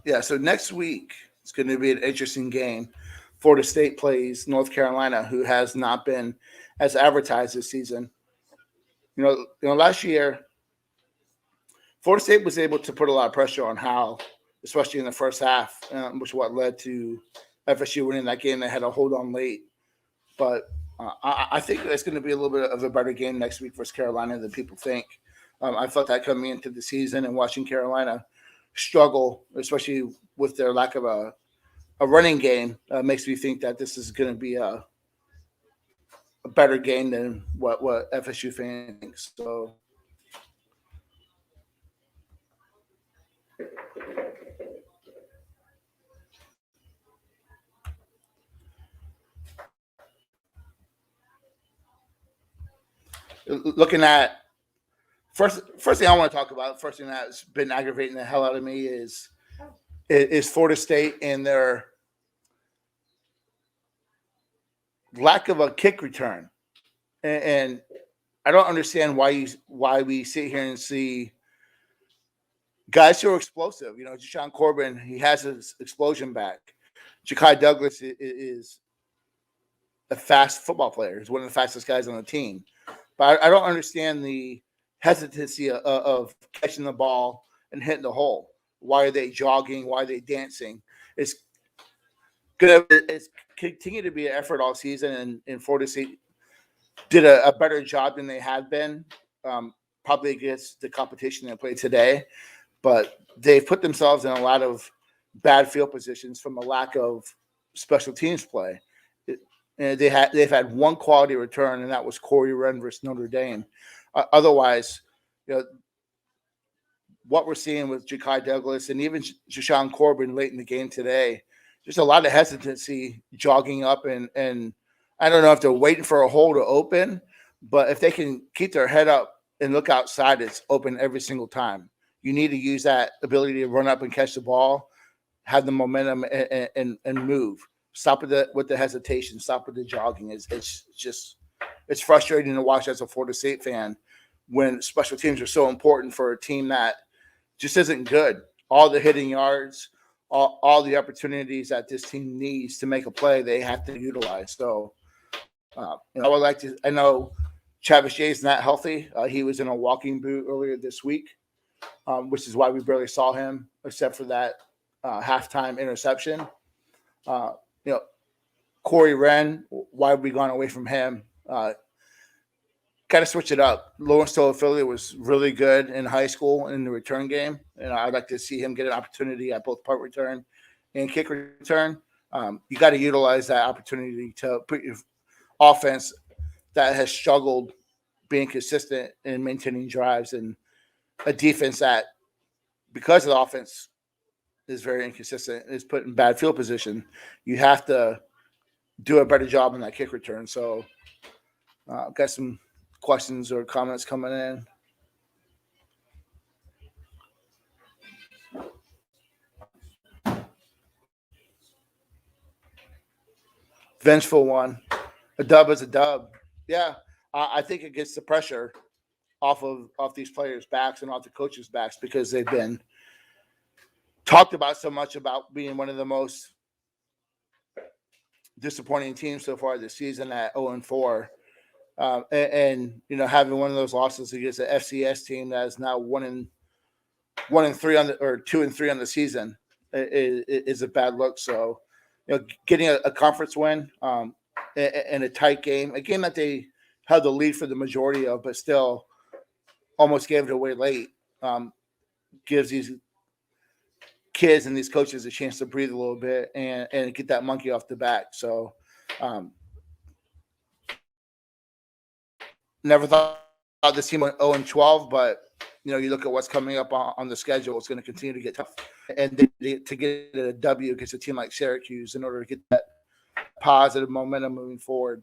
Yeah, so next week it's going to be an interesting game. Florida State plays North Carolina, who has not been as advertised this season. Last year Florida State was able to put a lot of pressure on Howell, especially in the first half, which is what led to FSU winning that game. They had to hold on late, but I think it's going to be a little bit of a better game next week versus Carolina than people think. I felt that coming into the season and watching Carolina struggle, especially with their lack of a running game, makes me think that this is going to be a better game than what FSU fans think. So looking at first thing I want to talk about, first thing that's been aggravating the hell out of me is Florida State and their lack of a kick return. And I don't understand why we sit here and see guys who are explosive. Deshaun Corbin, he has his explosion back. Ja'Kai Douglas is a fast football player. He's one of the fastest guys on the team. But I don't understand the hesitancy of catching the ball and hitting the hole. Why are they jogging? Why are they dancing? It's continue to be an effort all season, and Florida State did a better job than they had been, probably against the competition they played today. But they've put themselves in a lot of bad field positions from a lack of special teams play. And they've had one quality return, and that was Corey Wren versus Notre Dame. Otherwise, what we're seeing with Ja'Kai Douglas and even Deshaun Corbin late in the game today, just a lot of hesitancy jogging up, and I don't know if they're waiting for a hole to open, but if they can keep their head up and look outside, it's open every single time. You need to use that ability to run up and catch the ball, have the momentum, and move. Stop with the hesitation. Stop with the jogging. It's frustrating to watch as a Florida State fan when special teams are so important for a team that just isn't good. All the hitting yards, all the opportunities that this team needs to make a play, they have to utilize. So, I know Travis Jay is not healthy. He was in a walking boot earlier this week, which is why we barely saw him except for that halftime interception. Corey Wren, why have we gone away from him? Got to switch it up. Lawrence Toafili was really good in high school in the return game, and I'd like to see him get an opportunity at both punt return and kick return. You got to utilize that opportunity to put your offense that has struggled being consistent and maintaining drives, and a defense that, because the offense is very inconsistent, is put in bad field position. You have to do a better job on that kick return. So I've got some questions or comments coming in. Vengeful one. A dub is a dub. Yeah, I think it gets the pressure off these players' backs and off the coaches' backs, because they've been talked about so much about being one of the most disappointing teams so far this season at 0-4. And having one of those losses against the FCS team that is now 1-3 on the, or 2-3 on the season is a bad look. So, getting a conference win in a tight game, a game that they held the lead for the majority of, but still almost gave it away late, gives these kids and these coaches a chance to breathe a little bit and get that monkey off the back. So, never thought this team went 0-12, but you look at what's coming up on the schedule. It's going to continue to get tough, and to get a W against a team like Syracuse in order to get that positive momentum moving forward.